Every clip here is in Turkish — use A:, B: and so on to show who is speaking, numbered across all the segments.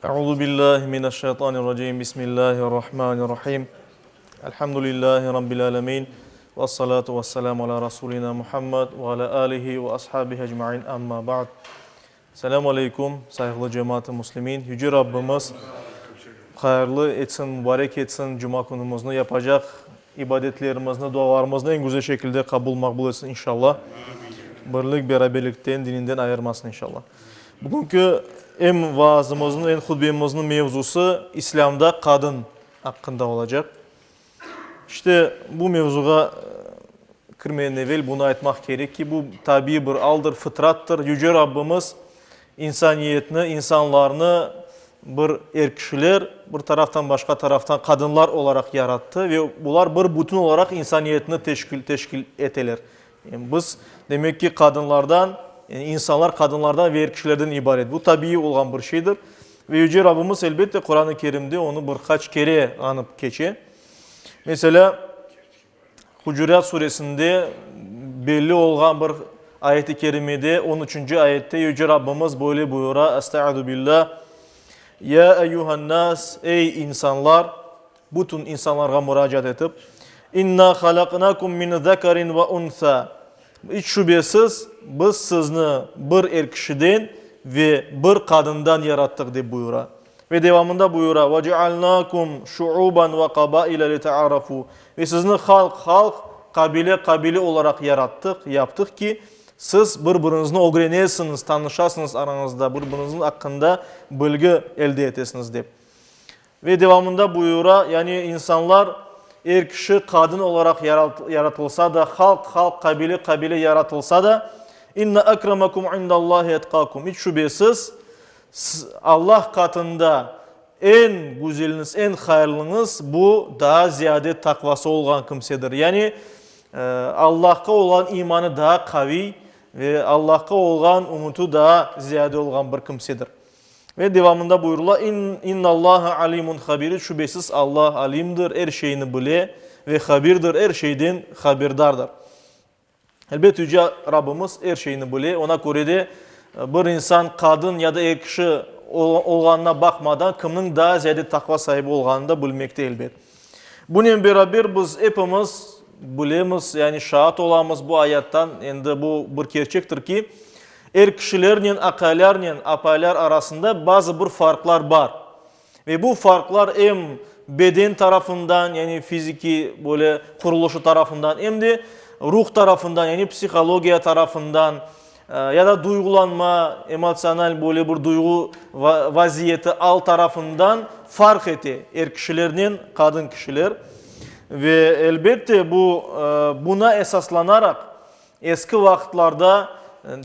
A: Euzu billahi mineşşeytanirracim. Bismillahirrahmanirrahim. Elhamdülillahi rabbil alamin. Ves salatu vesselamu ala rasulina Muhammed ve ala alihi ve ashabihi ecmaîn. Amma ba'd. Selamun aleyküm saygılı cemaat-i muslimin. Yüce Rabbimiz hayırlı etsin, mübarek etsin. Cuma günümüzü yapacak ibadetlerimizni, dualarımızı en güzel şekilde kabul makbul etsin inşallah. Birlik, beraberlikten, dininden ayırmasın inşallah. Bugünkü en vaazımızın, en hutbemizin mevzusu İslam'da kadın hakkında olacak. İşte bu mevzuga kirmeden evvel bunu aytmak gerek ki bu tabi bir aldır, fıtrattır. Yüce Rabbimiz insaniyetini, insanlarını bir erkişiler, bir taraftan başka taraftan kadınlar olarak yarattı ve bunlar bir bütün olarak insaniyetini teşkil eteler. Yani biz demek ki kadınlardan, yani insanlar kadınlardan ve erkeklerden ibaret. Bu tabii olan bir şeydir. Ve Yüce Rabbimiz elbette Kur'an-ı Kerim'de onu birkaç kere anıp geçe. Mesela Hucurat suresinde belli olan bir ayet-i kerimede 13. ayette Yüce Rabbimiz böyle buyura. Estaizu billah. Ya eyyuhan nas, ey insanlar, bütün insanlara müracaat edip İnna halaknakum min zekarin ve unsa. Hiç şüphesiz biz sizni bir erkişiden ve bir kadından yarattık diye buyura. Ve devamında buyura. Ve cealnakum şuuban ve kabaile li ta'arafu. Ve sizni halk, kabile olarak yaptık ki siz birbirinizle öğrenesiniz, tanışasınız aranızda, birbirinizin hakkında bilgi elde etesiniz diye. Ve devamında buyura, yani insanlar kişi kadın olarak yaratılsa da, halk, kabile yaratılsa da inna akramakum indallahi etkakum. Hiç şüphesiz Allah katında en güzeliniz, en hayırlınız bu daha ziyade takvası olan kimsedir. Yani Allah'a olan imanı daha kavi ve Allah'a olan umutu daha ziyade olan bir kimsedir. Ve devamında buyurula innallaha alimun habir. Şüphesiz Allah alimdir, her şeyini bile ve habirdir, her şeyden haberdardır. Elbette Yüce Rabbimiz her şeyini bile. Ona göre de bir insan kadın ya da erkişi olganına bakmadan kimin daha ziyade takva sahibi olganını da bilmekte elbet. Bununla beraber biz hepimiz bilemiz, yani şahit olamız bu ayetten. Endi bu bir gerçektir ki erkişilerle, akalarla, apalar arasında bazı bir farklar var. Ve bu farklar hem beden tarafından, yani fiziki böyle kuruluşu tarafından, hem de ruh tarafından, yani psikolojiya tarafından ya da duygulanma, emosyonel böyle bir duygu vaziyeti al tarafından fark etti erkişilerle kadın kişiler. Ve elbette buna esaslanarak eski vakitlarda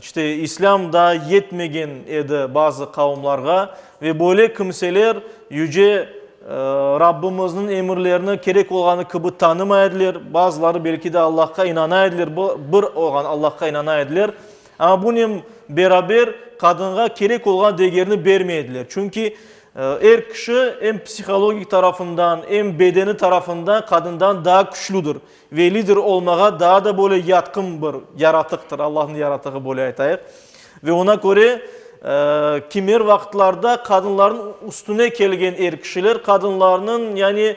A: işte İslam'da yetmegen edi bazı kavimlarga ve böyle kimseler yüce Rabbimizin emirlerini gerek olanı kıbı tanımaydılar. Bazıları belki de Allah'a inanaydılar. Bir olan Allah'a inanaydılar. Ama bunun beraber kadına gerek olan değerini vermeydiler. Çünkü kişi hem psikolojik tarafından hem bedeni tarafından kadından daha güçlüdür. Ve lider olmaya daha da böyle yatkın bir yaratıktır. Allah'ın yaratığı böyle aytayıq. Ve ona göre kimir vakitlerde kadınların üstüne gelgen kişiler kadınlarının yani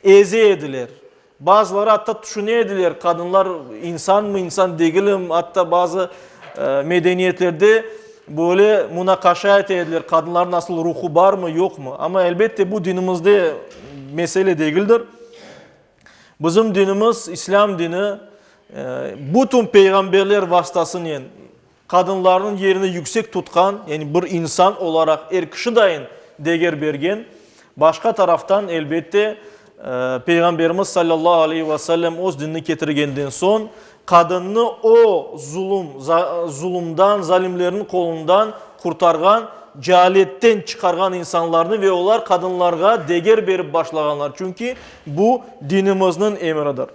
A: eze edilir. Bazıları hatta düşünüyorlar kadınlar insan mı insan değilim, hatta bazı medeniyetlerde böyle münakaşa edilir. Kadınlar nasıl ruhu var mı yok mu? Ama elbette bu dinimizde mesele değildir. Bizim dinimiz İslam dini bütün peygamberler vasıtasıyla kadınların yerini yüksek tutkan, yani bir insan olarak erkişi dahin değer bergen. Başka taraftan elbette Peygamberimiz sallallahu aleyhi ve sellem o dinini getirgenden son kadını o zulümden, zalimlerin kolundan kurtargan, cehaletten çıkargan insanlarını ve onlar kadınlarga değer verip başlaganlar. Çünkü bu dinimizin emridir.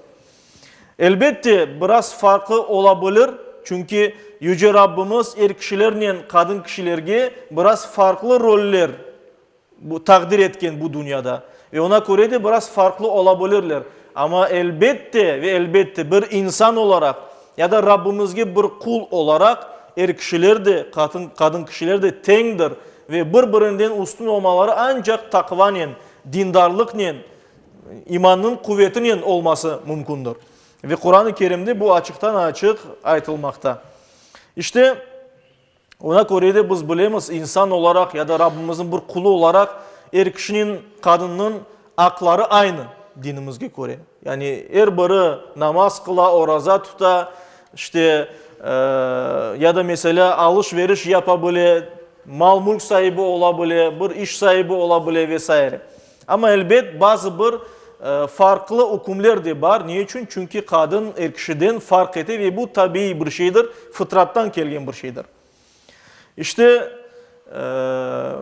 A: Elbette biraz farklı olabilir. Çünkü Yüce Rabbimiz kişilerle kadın kişilerge biraz farklı roller takdir etken bu dünyada. Ve ona göre de biraz farklı olabilirler. Ama elbette ve elbette bir insan olarak ya da Rabbimizge bir kul olarak kişiler de kadın kişiler de tengdir. ve birbirinden üstün olmaları ancak takvanın, dindarlıkla, imanın kuvvetinin olması mümkündür. Ve Kur'an-ı Kerim'de bu açıktan açık aytılmakta. İşte ona göre de biz bilemiz insan olarak ya da Rabbimizin bir kulu olarak kişinin, kadının akları aynı dinimizge göre. Yani biri namaz kıla, oraza tuta, işte ya da mesela alışveriş yapabilir, mal mülk sahibi olabilir, bir iş sahibi olabilir vesaire. Ama elbet bazı bir farklı hükümler de var. Niçin? Çünkü kadın kişiden fark eder ve bu tabii bir şeydir, fıtrattan gelgen bir şeydir. İşte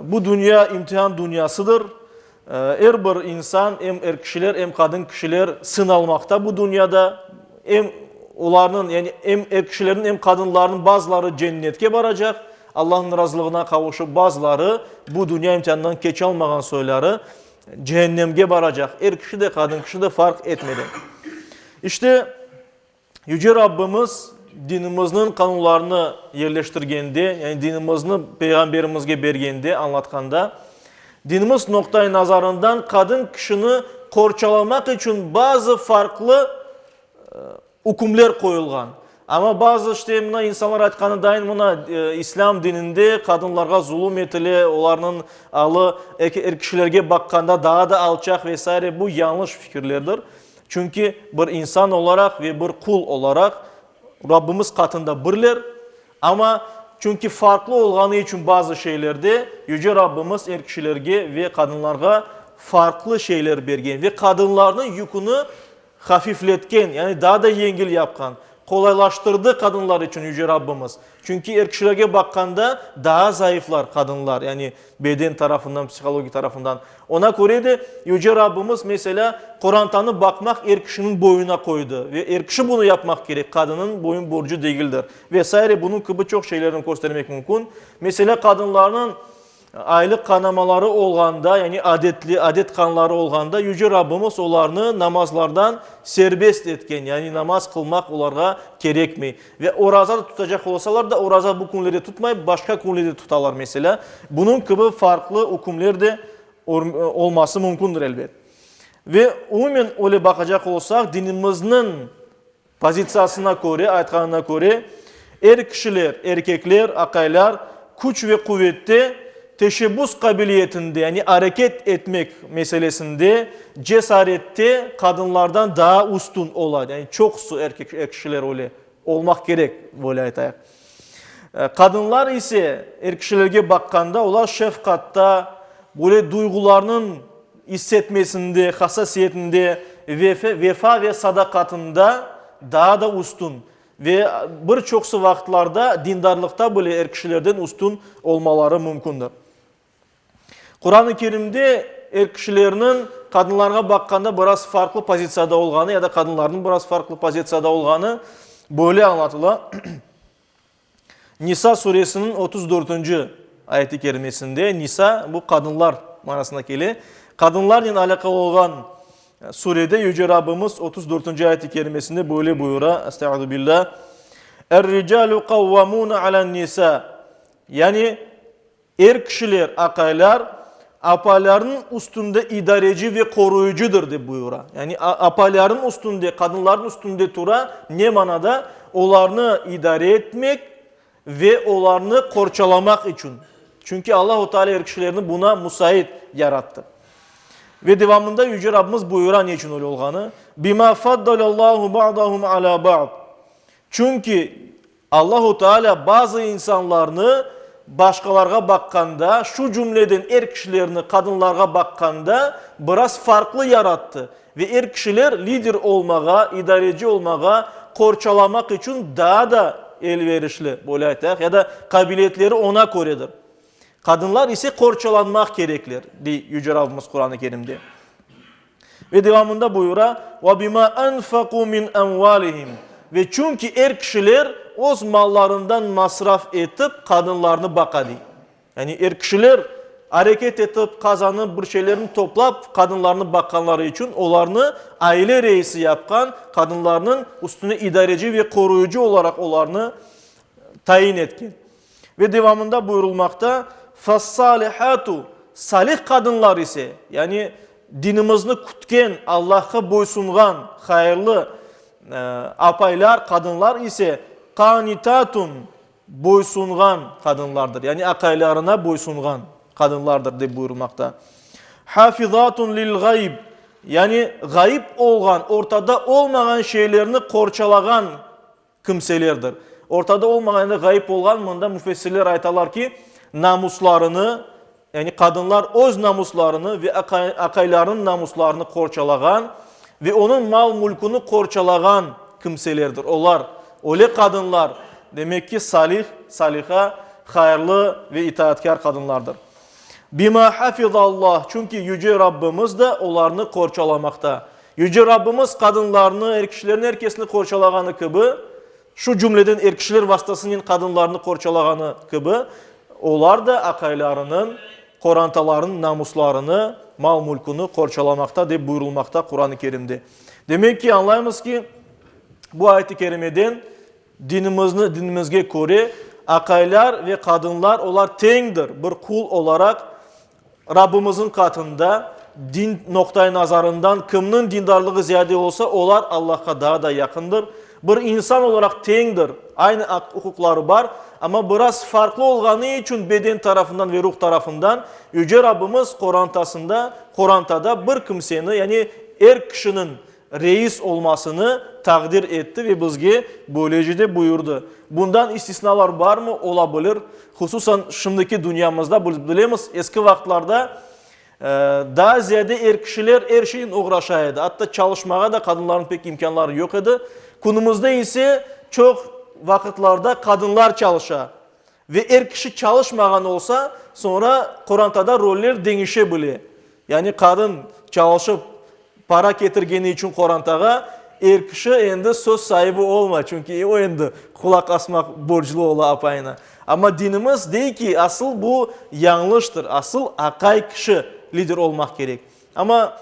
A: bu dünya imtihan dünyasıdır. Bir insan hem kişiler hem kadın kişiler sınalmakta bu dünyada. Hem onların yani hem kişilerin hem kadınların bazıları cennetke varacak. Allah'ın razılığına kavuşup bazıları bu dünya imtihanından geç almayan soyları cehennemge varacak. Kişi de kadın kişi de fark etmeden. İşte Yüce Rabbimiz dinimizin kanunlarını yerleştirgende, yani dinimizni peygamberimizge bergende, anlatkanda, dinimiz noktayı nazarından kadın kişini korçalamak için bazı farklı hükümler koyulgan. Ama bazı işte buna insanlar aytkanı daim buna İslam dininde kadınlarga zulüm etili, onların alı kişilerge bakkanda daha da alçak vesaire bu yanlış fikirlerdir. Çünkü bir insan olarak ve bir kul olarak Rabbimiz katında birler ama çünkü farklı olganı için bazı şeylerde Yüce Rabbimiz kişilerge ve kadınlarga farklı şeyler bergen ve kadınların yükünü hafifletken yani daha da yengil yapkan, kolaylaştırdı kadınlar için Yüce Rabbimiz. Çünkü kişilerge bakkanda daha zayıflar kadınlar yani beden tarafından, psikoloji tarafından. Ona göre de Yüce Rabbimiz mesela Kur'an'tanı bakmak kişinin boyuna koydu ve kişi bunu yapmak gerek. Kadının boyun borcu değildir. Vesaire bunun gibi çok şeylerini göstermek mümkün. Mesela kadınların aylık kanamaları olganda yani adet kanları olganda Yüce Rabbimiz onlarını namazlardan serbest etken yani namaz kılmak onlara gerekmi ve oraza da tutacak olsalar da oraza bu günleri tutmayıp başka günleri tutarlar mesela. Bunun gibi farklı hükümler de olması mümkündür elbet. Ve umumen öyle bakacak olsak dinimizin pozisyasına göre, aytkanına göre kişiler, erkekler, akaylar güç ve kuvvette teşebbüs kabiliyetinde yani hareket etmek meselesinde cesarette kadınlardan daha üstün olan yani çok su erkek kişiler öyle olmak gerek böyle aytayak. Kadınlar ise kişilerge bakkanda onlar şefkatta böyle duygularının hissetmesinde, hassasiyetinde, vefa ve sadakatında daha da üstün ve birçok vaktlarda dindarlıkta böyle kişilerden üstün olmaları mümkündür. Kur'an-ı Kerim'de kişilerinin kadınlara bakkanda biraz farklı pozisyada olganı ya da kadınların biraz farklı pozisyada olganı böyle anlatıla. Nisa suresinin 34. ayeti kerimesinde Nisa bu kadınlar manasına geliyor. Kadınlarla alakalı olan surede Yüce Rabbimiz 34. ayeti kerimesinde böyle buyura. Estağfirullah. Er-ricalu kavvamuna alen nisa. Yani kişiler, akaylar apaların üstünde idareci ve koruyucudur de buyura. Yani apaların üstünde, kadınların üstünde tura ne manada? Onlarını idare etmek ve onlarını korçalamak için. Çünkü Allah-u Teala kişilerini buna müsait yarattı. Ve devamında Yüce Rabbimiz buyuran için öyle olganı. Bima faddalallahu ba'dahum ala ba'd. Çünkü Allah-u Teala bazı insanlarını başkalarına bakkanda, şu cümleden kişilerini kadınlarga bakkanda biraz farklı yarattı. Ve kişiler lider olmağa, idareci olmağa, korçalamak için daha da elverişli ya da kabiliyetleri ona göredir. Kadınlar ise korçalanmak gereklir diye Yüce Rabbimiz Kur'an-ı Kerim'de. Ve devamında buyura وَبِمَا أَنْفَقُوا مِنْ أَمْوَالِهِمْ. Ve çünkü kişiler o mallarından masraf edip kadınlarını bakadı. Yani kişiler hareket edip kazanıp bir şeylerini toplap kadınlarını bakanları için onlarını aile reisi yapan kadınlarının üstüne idareci ve koruyucu olarak onlarını tayin etkin. Ve devamında buyurulmakta Fassalihatu, salih kadınlar ise, yani dinimizni kutken, Allah'a boysungan, hayırlı apaylar, kadınlar ise qanitatun, boysungan kadınlardır. Yani akaylarına boysungan kadınlardır diye buyurmakta. Hafizatun lil gayb, yani gayb olgan, ortada olmayan şeylerini korçalagan kimselerdir. Ortada olmayan gayb olgan, bunda müfessirler aytalar ki namuslarını, yani kadınlar öz namuslarını ve akayların namuslarını korçalagan ve onun mal mulkunu korçalagan kimselerdir. Onlar, öyle kadınlar demek ki salih, saliha, hayırlı ve itaatkar kadınlardır. Bima hafizallah, çünkü Yüce Rabbimiz de onlarını korçalamakta. Yüce Rabbimiz kadınlarını, erkişlerin herkesini korçalaganı gibi, şu cümleden erkişler vasıtasının kadınlarını korçalaganı gibi, onlar da akaylarının, korantaların namuslarını, mal mulkunu korçalamakta diye buyurulmakta Kur'an-ı Kerim'de. Demek ki anlayımız ki bu ayet-i kerimeden dinimizge göre akaylar ve kadınlar onlar tengdir. Bir kul olarak Rabbimizin katında din noktayı nazarından kimnin dindarlığı ziyade olsa onlar Allah'a daha da yakındır. Bir insan olarak tengdir. Aynı hukukları var ama biraz farklı olganı için beden tarafından ve ruh tarafından Yüce Rabbimiz Kur'an'da bir kimsenin, yani kişinin reis olmasını takdir etti ve bizge böylece de buyurdu. Bundan istisnalar var mı? Olabilir. Hususan şimdiki dünyamızda bilemiz, eski vaktlarda daha ziyade kişiler her şeyin uğraşaydı. Hatta çalışmaya da kadınların pek imkanları yok idi. Günümüzde ise çok vakitlerde kadınlar çalışa ve kişi çalışmayan olsa sonra Kur'an'da roller değişebilir. Yani kadın çalışıp para getirgeni için Kur'an'da kişi endi söz sahibi olma. Çünkü o endi kulak asmak borçlu ola apayına. Ama dinimiz değil ki asıl bu yanlıştır. Asıl akay kişi lider olmak gerek. Ama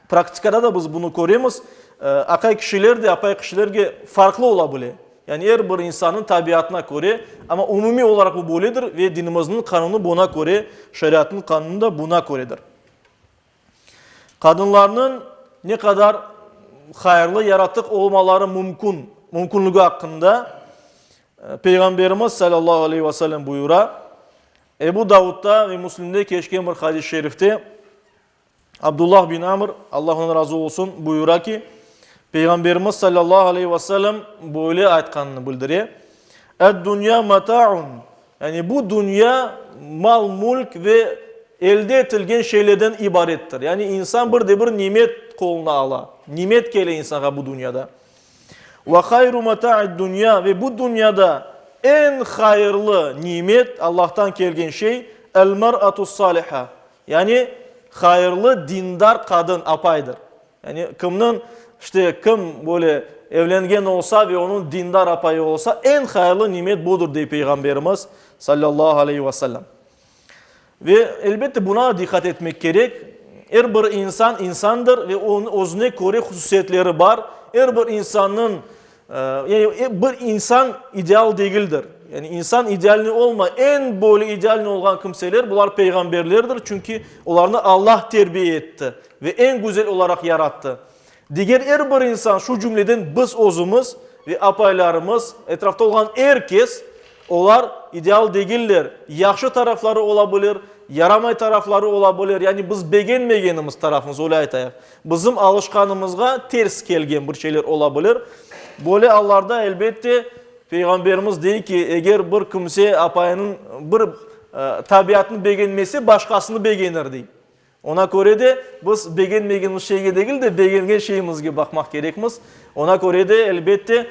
A: praktikada da biz bunu görüyoruz. Akay kişiler de apay kişilerge farklı olabilir. Yani her bir insanın tabiatına göre, ama umumi olarak bu böyledir ve dinimizin kanunu buna göre, şeriatın kanunu da buna göredir. Kadınların ne kadar hayırlı yaratık olmaları mümkünlüğü hakkında Peygamberimiz sallallahu aleyhi ve sellem buyura. Ebu Davud'da ve Müslim'de geçen bir hadis-i şerifte Abdullah bin Amr, Allah ona razı olsun, buyura ki Peygamberimiz sallallahu aleyhi ve sellem böyle aytkanını bildiriyor. Dünya mata'un, yani bu dünya mal, mülk ve elde etilgen şeylerden ibarettir. Yani insan bir nimet koluna ala. Nimet gele insana bu dünyada. Ve hayru mata'id dünya, ve bu dünyada en hayırlı nimet Allah'tan gelgen şey el mer'atus saliha. Yani hayırlı dindar kadın apaydır. Yani kim böyle evlengen olsa ve onun dindar apayı olsa en hayırlı nimet budur diye Peygamberimiz sallallahu aleyhi ve sellem. Ve elbette buna dikkat etmek gerek. Her bir insan insandır ve onun özüne göre hususiyetleri var. Her bir insanın, yani bir insan ideal değildir. Yani insan idealini olma, en böyle idealini olan kimseler bunlar peygamberlerdir. Çünkü onlarını Allah terbiye etti ve en güzel olarak yarattı. Diğer her bir insan, şu cümleden biz özümüz ve apaylarımız, etrafta olan herkes, onlar ideal değiller. Yaxşı tarafları olabilir, yaramay tarafları olabilir. Yani biz beğenmeyenimiz tarafımız, öyle aytayıq. Bizim alışkanımızga ters kelgen bir şeyler olabilir. Böyle anlarda elbette Peygamberimiz deyir ki, eğer bir kimse apayının bir tabiatını beğenmesi başkasını beğenir deyir. Ona göre de biz beğenmeyeceğimiz şeyge değil de beğengen şeyimizge bakmak gerekmiz. Ona göre de elbette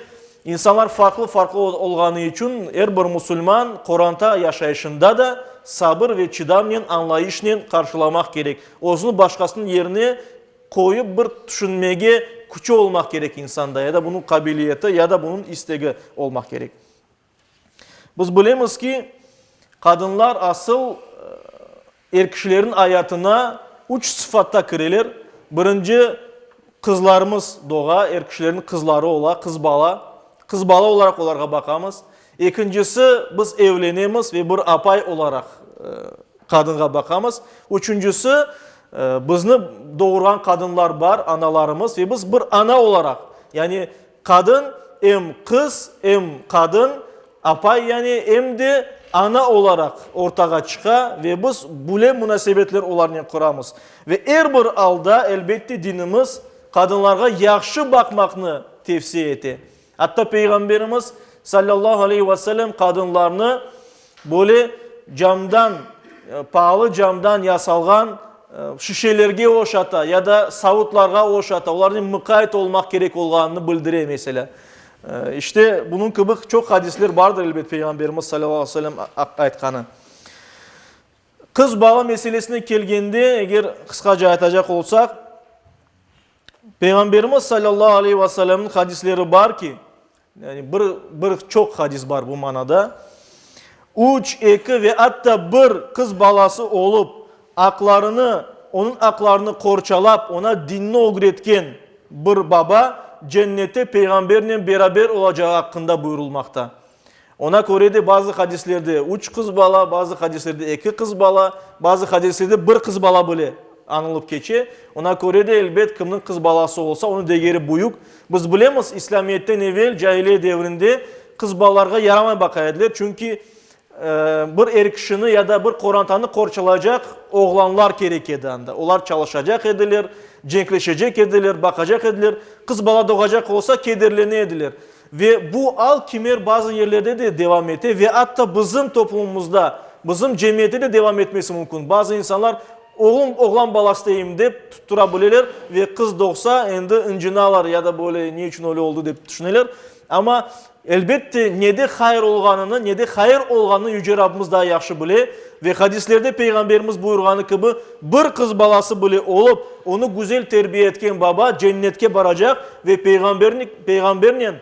A: insanlar farklı olganı için her bir Müslüman Kur'an'da yaşayışında da sabır ve çidamla, anlayışla karşılamak gerek. Özünü başkasının yerine koyup bir düşünmeye küçü olmak gerek insanda, ya da bunun kabiliyeti ya da bunun isteği olmak gerek. Biz bilemiz ki kadınlar asıl erkeklerin hayatına üç sıfatta kirilir. Birinci, kızlarımız doğa, erkeklerin kızları ola, kız bala olarak onlara bakamız. İkincisi, biz evlenemiz ve bir apay olarak kadınga bakamız. Üçüncüsü bizni doğuran kadınlar var, analarımız ve biz bir ana olarak yani kadın hem kız hem kadın apay yani hem de ana olarak ortaga çıka ve biz bule münasebetler olarını kuramız. Ve her bir alda elbette dinimiz kadınlarga yaxşı bakmakını tavsiye etti. Hatta Peygamberimiz sallallahu aleyhi ve sellem kadınlarını böyle camdan, pahalı camdan yasalgan şişelerge oşata ya da savutlarga oşata, onların mukayet olmak gerek olganını bildiriyor mesela. İşte bunun gibi çok hadisler vardır elbette Peygamberimiz sallallahu aleyhi ve sellem aytkanı. Kız bala meselesine kelgende eğer kıskaca aytacak olsak, Peygamberimiz sallallahu aleyhi ve sellem'in hadisleri var ki, yani bir çok hadis var bu manada. 3, 2 ve hatta bir kız balası olup onun aklarını korçalap ona dinini öğretken bir baba cennete peygamberle beraber olacağı hakkında buyurulmakta. Ona göre de bazı hadislerde 3 kız bala, bazı hadislerde 2 kız bala, bazı hadislerde bir kız bala bile anılıp geçe. Ona göre de elbet kimin kız balası olsa onun değeri büyük. Biz bilemiz İslamiyet'ten evvel cahiliye devrinde kız balalarga yaramay bakaydılar. Çünkü bir erkişini ya da bir korantanı korçalacak oğlanlar gerekedi anda. Onlar çalışacak edilir, cenkleşecek edilir, bakacak edilir. Kız bala doğacak olsa kederlerine edilir. Ve bu al kimer bazı yerlerde de devam etti ve hatta bizim toplumumuzda, bizim cemiyette de devam etmesi mümkün. Bazı insanlar oğlan balası deyim deyip tutturabilirler ve kız doğsa endi incinalar ya da böyle niçin öyle oldu deyip düşünürler. Ama elbette ne de hayır olganını, ne de hayır olganını Yüce Rabbimiz daha yaxşı bile ve hadislerde Peygamberimiz buyurganı gibi bir kız balası bile olup onu güzel terbiye etken baba cennetke baracak ve Peygamberin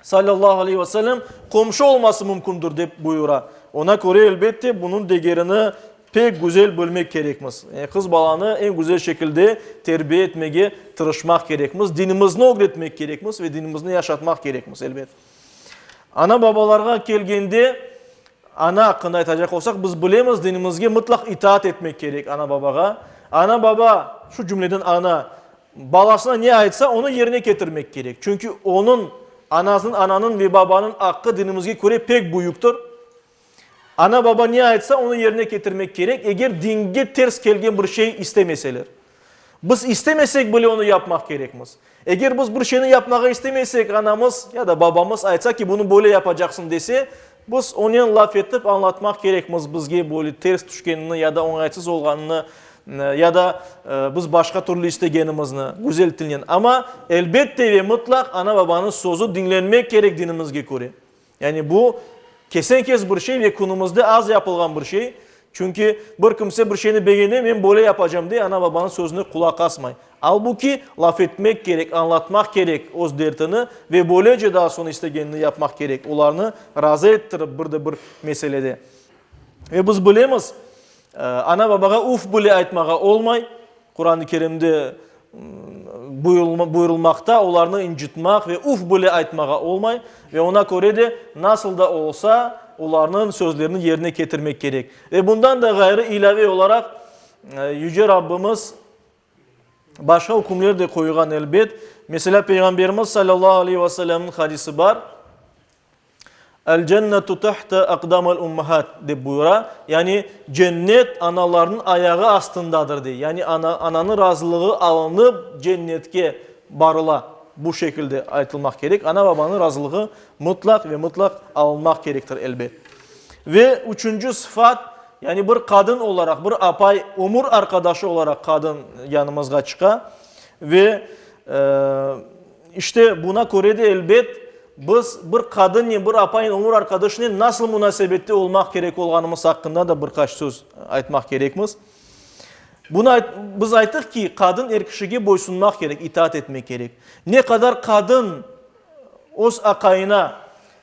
A: sallallahu aleyhi ve sellem komşu olması mümkündür deyip buyura. Ona göre elbette bunun değerini pek güzel bölmek gerekmez. Kız balanı en güzel şekilde terbiye etmeye tırışmak gerekmez. Dinimizni öğretmek gerekmez ve dinimizni yaşatmak gerekmez elbette. Ana babalarga kelgende ana hakkında aytacak olsak biz bilemiz dinimizge mutlak itaat etmek gerek ana babaga. Ana baba şu cümleden ana balasına ne aitsa onu yerine getirmek gerek. Çünkü onun ananın ve babanın hakkı dinimizge göre pek büyüktür. Ana baba ne aitsa onu yerine getirmek gerek. Eğer dinge ters kelgen bir şey istemeseler. Biz istemesek bile onu yapmak gerekmez. Eğer biz bir şeyini yapmayı istemesek anamız ya da babamız aytsa ki bunu böyle yapacaksın dese biz onun laf etip anlatmak gerekmez. Bizge böyle ters düşkenini ya da onaysız olganını ya da biz başka türlü istegenimizni güzel dinleyen. Ama elbette ve mutlak ana babanın sözü dinlenmek gerek dinimizge göre. Yani bu kesenkez bir şey ve konumuzda az yapılgan bir şey. Çünkü bir kimse bir şeyini beğenir, ben böyle yapacağım diye ana babanın sözüne kulak asmayın. Halbuki laf etmek gerek, anlatmak gerek o dertini ve böylece daha sonra istegenini yapmak gerek. Onlarını razı ettirip bir meselede. Ve biz bilemiz, ana babaga uf bile aytmaga olmay. Kur'an-ı Kerim'de buyurulmakta, onlarını incitmek ve uf bile aytmaga olmay. Ve ona göre de nasıl da olsa onların sözlerini yerine getirmek gerek. Ve bundan da gayrı ilave olarak Yüce Rabbimiz başka hükümleri de koyulan elbet. Mesela Peygamberimiz sallallahu aleyhi ve sellem'in hadisi var. El cennetu tahta aqdamul ummahat de buyura. Yani cennet anaların ayağı astındadır diye. Yani ananın razılığı alınıp cennetke barıla. Bu şekilde aytılmak gerek. Ana babanın razılığı mutlak ve mutlak alınmak gerektir elbet. Ve üçüncü sıfat yani bir kadın olarak bir apay umur arkadaşı olarak kadın yanımızga çıka ve işte buna göre de elbet biz bir kadın bir apayın umur arkadaşının nasıl münasebette olmak gerek olganımız hakkında da birkaç söz aytmak gerekmiz. Biz ayttık ki kadın erkişige boysunmak gerek, itaat etmek gerek. Ne kadar kadın öz akayına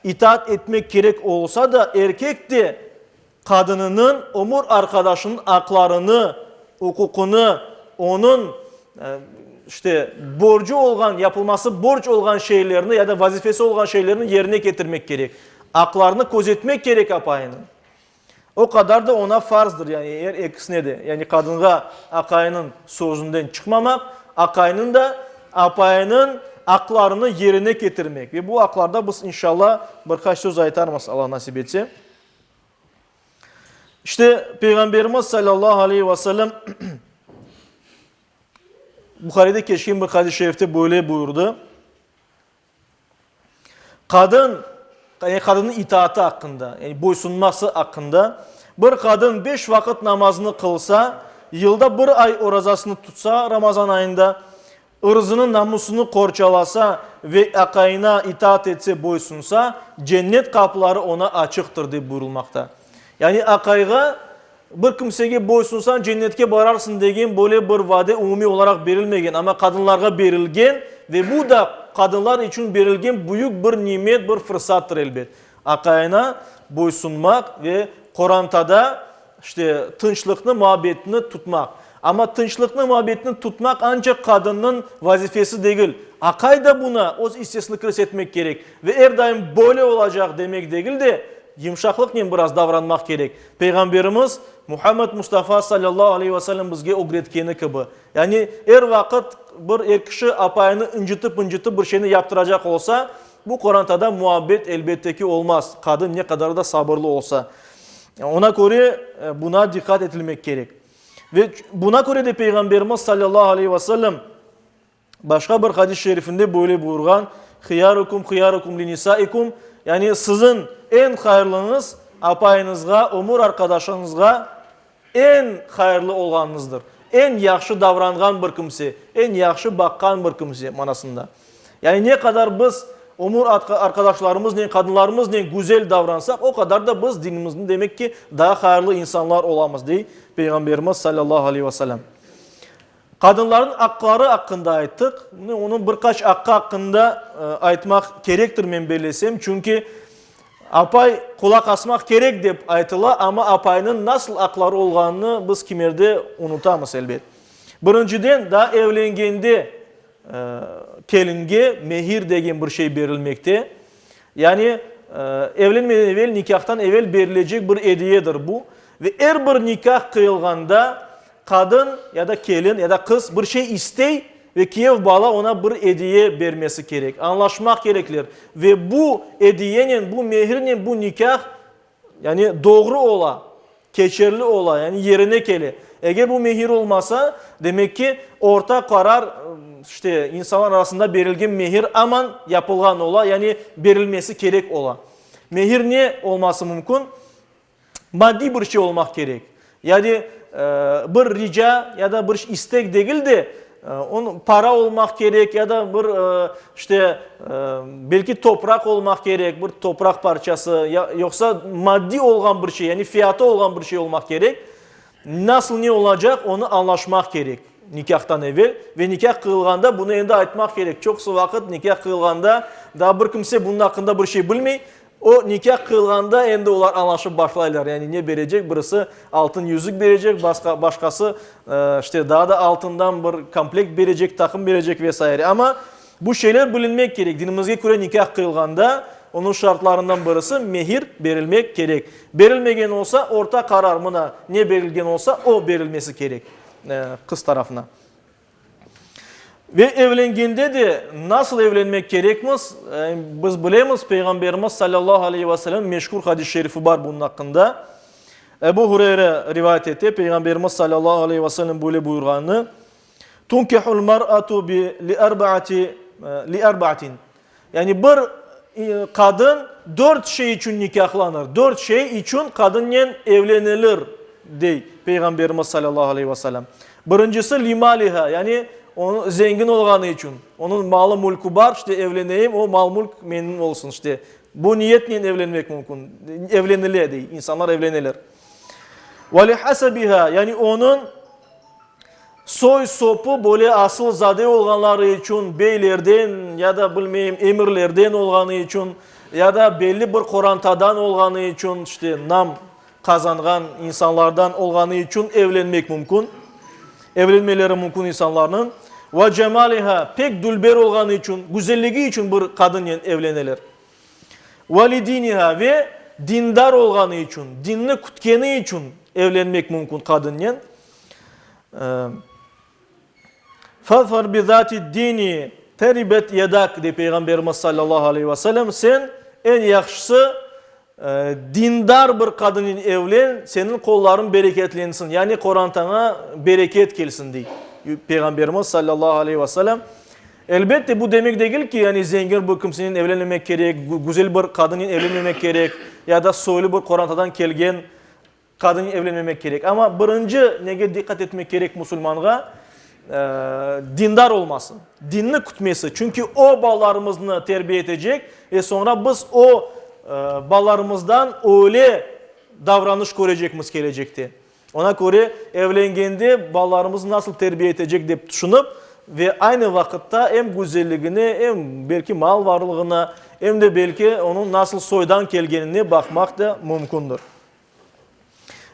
A: itaat etmek gerek olsa da erkek de kadınının umur arkadaşının haklarını, hukukunu, onun işte borcu olan, yapılması borç olan şeylerini ya da vazifesi olan şeylerini yerine getirmek gerek. Haklarını gözetmek gerek apayının. o kadar da ona farzdır. Yani eğer ikisine de. Yani kadınga akayının sözünden çıkmamak, akayının da apayının aklarını yerine getirmek. Ve bu aklarda biz inşallah birkaç söz aytarmaz Allah nasip etse. İşte Peygamberimiz sallallahu aleyhi ve sellem Bukhari'de geçen bir hadis-i şerifte böyle buyurdu. Kadın, yani kadının itaati hakkında, yani boysunması hakkında, bir kadın 5 vakit namazını kılsa, yılda bir ay orazasını tutsa Ramazan ayında, ırzının namusunu korçalasa ve akayına itaat etse, boysunsa, cennet kapıları ona açıktır diye buyurulmakta. Yani akayga bir kimsege boysunsan cennetke vararsın degen böyle bir vade umumi olarak verilmegen ama kadınlarga verilgen ve bu da kadınlar için verilgen büyük bir nimet, bir fırsattır elbet. Akayına boysunmak ve Kur'an'da işte tınçlıklı muhabbetini tutmak. Ama tınçlıklı muhabbetini tutmak ancak kadının vazifesi değil. Akay da buna o istesini etmek gerek. Ve her daim böyle olacak demek değil de yumuşaklıkla biraz davranmak gerek. Peygamberimiz Muhammed Mustafa sallallahu aleyhi ve sellem bizge öğretkeni gibi. Yani her vakit bir kişi apayını incitip bir şeyini yaptıracak olsa bu Kur'an'da muhabbet elbette ki olmaz. Kadın ne kadar da sabırlı olsa. Ona göre buna dikkat edilmek gerek. Ve buna göre de Peygamberimiz sallallahu aleyhi ve sellem başka bir hadis-i şerifinde böyle buyurgan Hıyarukum linisaikum, yani sizin en hayırlınız apayınızga, umur arkadaşınızga en hayırlı olanınızdır. En yaxşı davrangan bir kimse, en yaxşı bakkan bir kimse manasında. Yani ne kadar biz umur arkadaşlarımız, kadınlarımız güzel davransak o kadar da biz dinimizde demek ki daha hayırlı insanlar olamaz diye Peygamberimiz sallallahu aleyhi ve sellem. Kadınların hakları hakkında ayttık. Onun birkaç hakkı hakkında aytmak gerektir men belesem. Çünkü apay kulak asmak gerek deyip aytıla ama apayının nasıl hakları olganını biz kimerde unutamız elbet. Birinciden daha evlengende kelinge mehir degen bir şey verilmekte. Yani evlenmeden evvel, nikahtan evvel verilecek bir hediyedir bu. Ve her bir nikah kıyılganda kadın ya da kelin ya da kız bir şey istey ve Kiev bala ona bir hediye vermesi gerek. Anlaşmak gereklir. Ve bu hediyenin, bu mehirinin, bu nikah yani doğru ola, geçerli ola, yani yerine gele. Eğer bu mehir olmasa demek ki orta karar işte insanlar arasında verilgen mehir aman yapılgan ola, yani verilmesi gerek ola. Mehir ne olması mümkün? Maddi bir şey olmak gerek. Yani bir rica ya da bir istek değil de onun para olmak gerek ya da bir işte belki toprak olmak gerek, bir toprak parçası yoksa maddi olan bir şey, yani fiyatı olan bir şey olmak gerek. Nasıl ne olacak onu anlaşmak gerek nikahtan evvel ve nikah kıyılganda bunu ende aytmak gerek. Çok vakit nikah kıyılganda daha bir kimse bunun hakkında bir şey bilmey. O nikah kılganda ende onlar anlaşıp başlayırlar. Yani ne verecek? Birisi altın yüzük verecek, başkası işte daha da altından bir komplekt verecek, takım verecek vesaire. Ama bu şeyler bilinmek gerek. Dinimizge göre nikah kılganda onun şartlarından birisi mehir verilmek gerek. Verilmegen olsa orta karar buna ne verilgen olsa o verilmesi gerek kız tarafına. Ve evlengende de nasıl evlenmek gerekmez? Biz bilemiz Peygamberimiz sallallahu aleyhi ve sellem meşhur hadis-i şerifi var bunun hakkında. Ebu Hureyre rivayet etti. Peygamberimiz sallallahu aleyhi ve sellem böyle buyurganı. Tunkihul mar'atu li erba'atin. Yani bir kadın 4 şey için nikahlanır. 4 şey için kadınla evlenilir dey Peygamberimiz sallallahu aleyhi ve sellem. Birincisi limaliha, yani onun zengin olganı için. Onun malı mülkü var, işte evleneyim, o mal mülk benim olsun işte. Bu niyetle evlenmek mümkün. Evlenilir değil, insanlar evlenilir. Ve lihasabiha, yani onun soy sopu böyle asıl zade olganları için, beylerden ya da bilmeyeyim emirlerden olganı için ya da belli bir Kur'an'dan olganı için, işte nam kazangan insanlardan olganı için evlenmek mümkün. Evlenmeleri mümkün insanların. Ve cemaliha, pek dülber olganı için, güzelliği için bir kadın evlenilir. Ve lidiniha, ve dindar olganı için, dinni kutkeni için evlenmek mümkün kadınla. Fazfar bizati dini teribet yedak de Peygamberimiz sallallahu aleyhi ve sellem sen en yaxşısı dindar bir kadının evlen, senin kolların bereketlensin. Yani Kur'an'tana bereket gelsin diye Peygamberimiz sallallahu aleyhi ve sellem. Elbette bu demek değil ki yani zengin bir kimsenin evlenmemek gerek, güzel bir kadının evlenmemek gerek ya da soylu bir Kur'an'dan kelgen kadının evlenmemek gerek. Ama birinci nege dikkat etmek gerek Müslümanğa? Dindar olmasın. Dinini kutması. Çünkü o ballarımızı terbiye edecek ve sonra biz o ballarımızdan öyle davranış görecekmiz gelecekte. Ona göre evlendiğinde ballarımızı nasıl terbiye edecek diye düşünüp ve aynı vakitte hem güzelliğine hem belki mal varlığına hem de belki onun nasıl soydan gelgenine bakmak da mümkündür.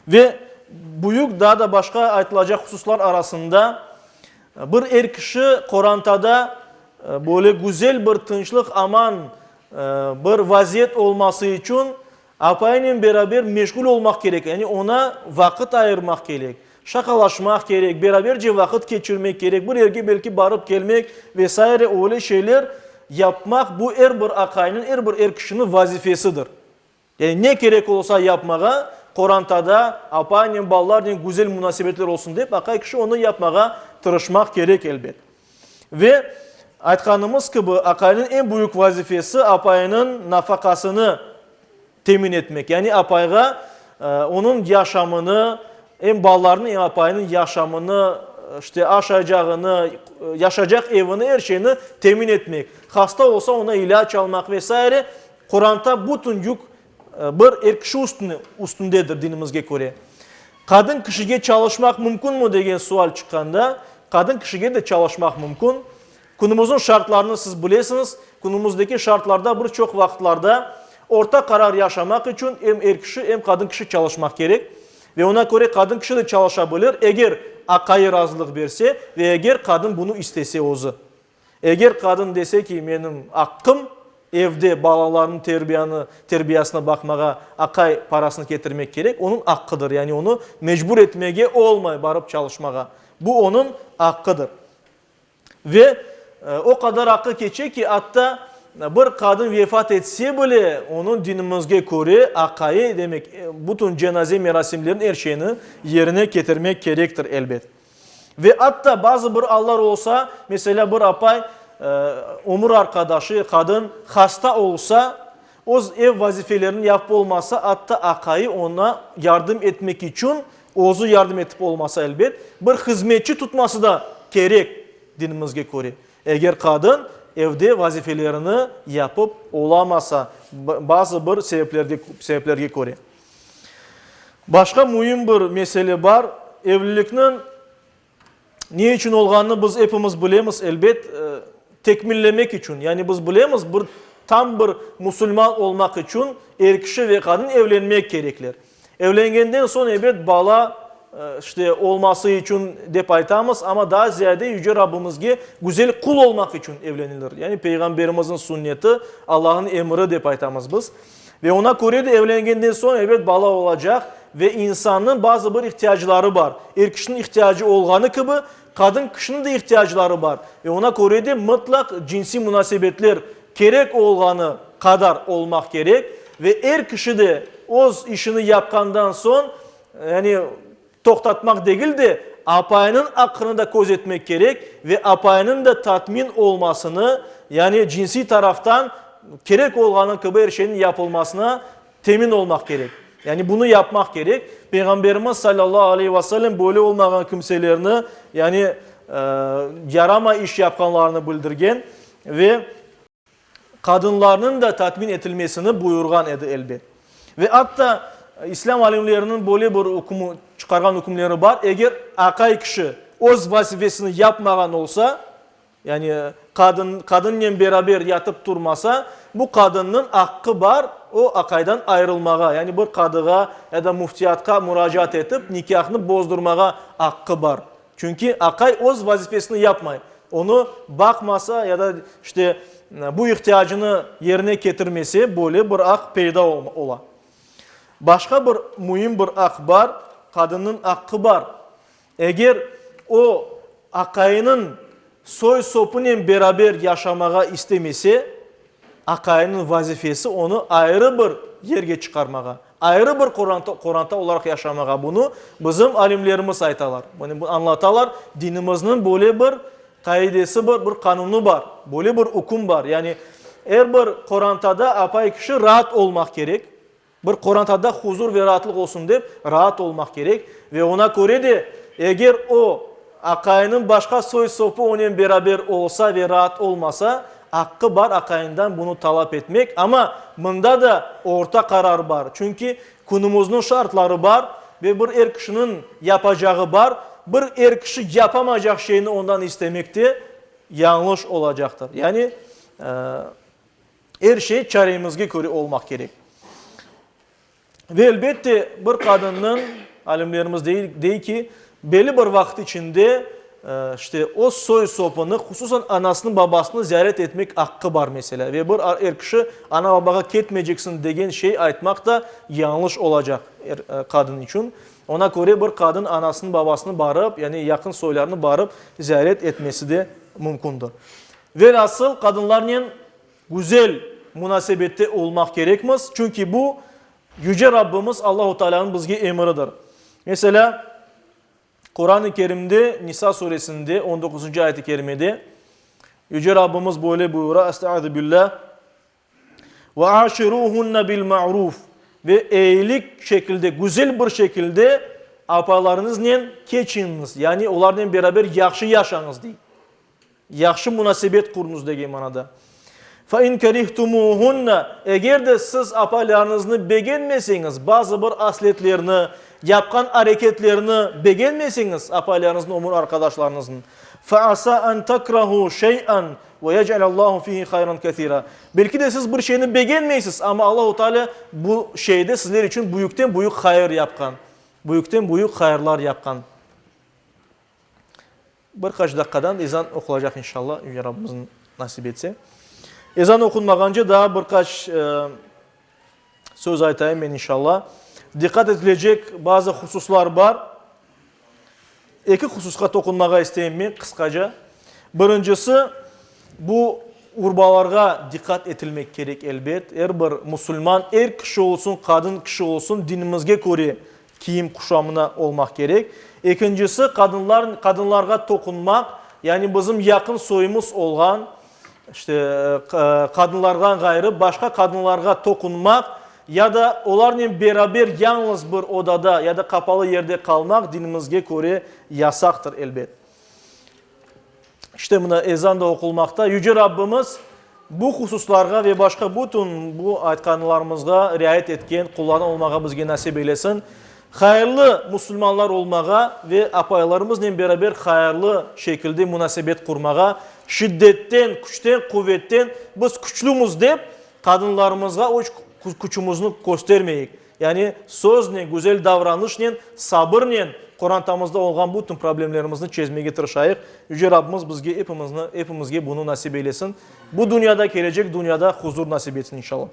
A: Ve büyük daha da başka aytılacak hususlar arasında bir kişi Kur'an'da böyle güzel bir tınçlık aman bir vaziyet olması için apayla beraber meşgul olmak gerek. Yani ona vakit ayırmak gerek. Şakalaşmak gerek, beraberce vakit geçirmek gerek, bir yerge belki barıp gelmek vesaire öyle şeyler yapmak bu bir akayının, bir kişinin vazifesidir. Yani ne gerek olsa yapmaya, Kur'an'da apayla ballarla güzel münasebetler olsun deyip akay kişi onu yapmaya tırışmak gerek elbet. Ve aytkanımız gibi akayının en büyük vazifesi apayının nafakasını temin etmek. Yani apayga onun yaşamını, hem ballarının hem apayının yaşamını, işte aşacağını, yaşayacak evini, her şeyini temin etmek. Hasta olsa ona ilaç almak vesaire. Kur'an'da bütün yük bir kişi üstündedir dinimizge göre. Kadın kişiye çalışmak mümkün mü diye sual çıkanda, kadın kişiye de çalışmak mümkün. Günümüzün şartlarını siz bilirsiniz. Günümüzdeki şartlarda birçok vakitlarda orta karar yaşamak için hem kişi hem kadın kişi çalışmak gerek. Ve ona göre kadın kişi de çalışabilir. Eğer akayı razılık verse ve eğer kadın bunu istese ozu. Eğer kadın dese ki benim hakkım evde balaların terbiyesine bakmaya akay parasını getirmek gerek. Onun hakkıdır. Yani onu mecbur etmeye olmay barıp çalışmaya. Bu onun hakkıdır. Ve o kadar hakkı geçiyor ki hatta bir kadın vefat etse bile onun dinimizge göre akayı demek bütün cenaze merasimlerin her şeyini yerine getirmek gerektir elbet. Ve hatta bazı bir Allah olsa mesela bir apay umur arkadaşı kadın hasta olsa o ev vazifelerini yapıp olmasa hatta akayı ona yardım etmek için ozu yardım etip olmasa elbet bir hizmetçi tutması da gerek dinimizge göre. Eğer kadın evde vazifelerini yapıp olamasa bazı bir sebeplerge göre. Başka mühim bir mesele var. Evliliknin ne için olganını biz hepimiz bilemiz elbet tekmillemek için. Yani biz bilemiz tam bir Müslüman olmak için kişi ve kadın evlenmek gerekler. Evlengenden sonra elbet bala işte olması için dep aytamız ama daha ziyade Yüce Rabbimizge güzel kul olmak için evlenilir. Yani Peygamberimizin sünneti Allah'ın emri dep aytamız biz. Ve ona göre de evlengenden sonra elbet bala olacak ve insanın bazı bir ihtiyaçları var. Kişinin ihtiyacı olganı gibi kadın kişinin de ihtiyaçları var. Ve ona göre de mutlak cinsi münasebetler gerek olganı kadar olmak gerek. Ve kişi de o işini yapkandan son yani toktatmak değil de apayının hakkını da koz etmek gerek ve apayının da tatmin olmasını yani cinsi taraftan gerek olganın gibi her şeyin yapılmasına temin olmak gerek. Yani bunu yapmak gerek. Peygamberimiz sallallahu aleyhi ve sellem böyle olmayan kimselerini yani yarama iş yapkanlarını bildirgen ve kadınlarının da tatmin edilmesini buyurgan edi elbet. Ve hatta İslam alimlerinin böyle bir hukumu çıkargan hükümleri var. Eğer akay kişi öz vazifesini yapmagan olsa yani kadınla beraber yatıp durmasa bu kadının hakkı var o akaydan ayrılmağa. Yani bir kadığa ya da muftiyatka müracaat edip nikahını bozdurmağa hakkı var. Çünkü akay öz vazifesini yapmay. Onu bakmasa ya da işte bu ihtiyacını yerine getirmesi böyle bir hak peyda ola. Başka bir mühim bir hak var. Kadının hakkı var. Eğer o akayının soy sopuyla beraber yaşamağa istemese, akayının vazifesi onu ayrı bir yerge çıkarmağa, ayrı bir Kur'an'ta olarak yaşamağa. Bunu bizim alimlerimiz aytalar. Bunu anlatalar. Dinimizin böyle bir kaidesi var, bir kanunu var. Böyle bir hukum var. Yani eğer bir Kur'an'ta da apay kişi rahat olmak gerek. Bir Kur'an'ta da huzur ve rahatlık olsun deyip rahat olmak gerek. Ve ona göre de eğer o akayının başka soy sopu onunla beraber olsa ve rahat olmasa, hakkı var akayından bunu talep etmek. Ama bunda da orta karar var. Çünkü günümüzün şartları var ve bir er kişinin yapacağı var. Bir er kişi yapamayacak şeyini ondan istemek de yanlış olacaktır. Yani her şey çaremizge göre olmak gerek. Ve elbette bir kadının, alimlerimiz değil ki, belli bir vakit içinde işte o soy sopunu, hususan anasını babasını ziyaret etmek hakkı var mesela. Ve bir er kişi ana babaya gitmeyeceksin degen şey aytmak da yanlış olacak kadın için. Ona göre bir kadın anasını babasını barıp, yani yakın soylarını barıp ziyaret etmesi de mümkündür. Velhasıl kadınların güzel münasebette olmak gerekmez. Çünkü bu Yüce Rabbimiz Allah-u Teala'nın bizge emridir. Mesela Kur'an-ı Kerim'de Nisa suresinde 19. ayet-i kerimede Yüce Rabbimiz böyle buyuruyor. Estaizu billah. Ve aşiruhunne bil ma'ruf. Ve iyilik şekilde, güzel bir şekilde apalarınızla geçiniz. Yani onlarla beraber yaxşı yaşanız deyin. Yaxşı münasebet kurunuz degen manada. فَاِنْ كَرِهْتُمُوهُنَّ Eğer de siz apalarınızı beğenmeseniz, bazı bir asletlerini, yapkan hareketlerini beğenmeseniz apalarınızın, umur arkadaşlarınızın, فَعَسَا أَنْ تَكْرَهُ شَيْئًا وَيَجْعَلَ اللّٰهُ فِيهِ خَيْرًا كَثِيرًا Belki de siz bir şeyini beğenmeysiniz ama Allah-u Teala bu şeyde sizler için büyükten büyük hayır yapkan. Büyükten büyük hayırlar yapkan. Birkaç dakikadan ezan okunacak inşallah. Yüce Rabbimizin nasip etse. Ezan okunmaganca daha birkaç söz aytayım ben inşallah. Dikkat edilecek bazı hususlar var. İki hususka dokunmağa isteyeyim ben kısaca. Birincisi bu urbalarga dikkat edilmek gerek elbet. Her bir Müslüman, er kişi olsun, kadın kişi olsun dinimizge göre kiyim kuşamına olmak gerek. İkincisi kadınlarga dokunmak, yani bizim yakın soyumuz olan işte kadınlardan gayrı başka kadınlarga dokunmak ya da onlarla beraber yalnız bir odada ya da kapalı yerde kalmak dinimizge göre yasaktır elbet. İşte buna ezan da okulmakta. Yüce Rabbimiz bu hususlarga ve başka bütün bu aytkanlarımızga riayet etken kullardan olmağa bizge nasip eylesin. Hayırlı Müslümanlar olmağa ve apaylarımızla beraber hayırlı şekilde münasebet kurmağa, şiddetten, güçten, kuvvetten biz güçlüyüz deyip kadınlarımızga o gücümüzü göstermeyik. Yani sözle, güzel davranışla, sabırla Kur'an'ımızda olan bütün problemlerimizi çözmeye tırışayıq. Yüce Rabbimiz hepimizge bunu nasip eylesin. Bu dünyada, gelecek dünyada huzur nasip etsin inşallah.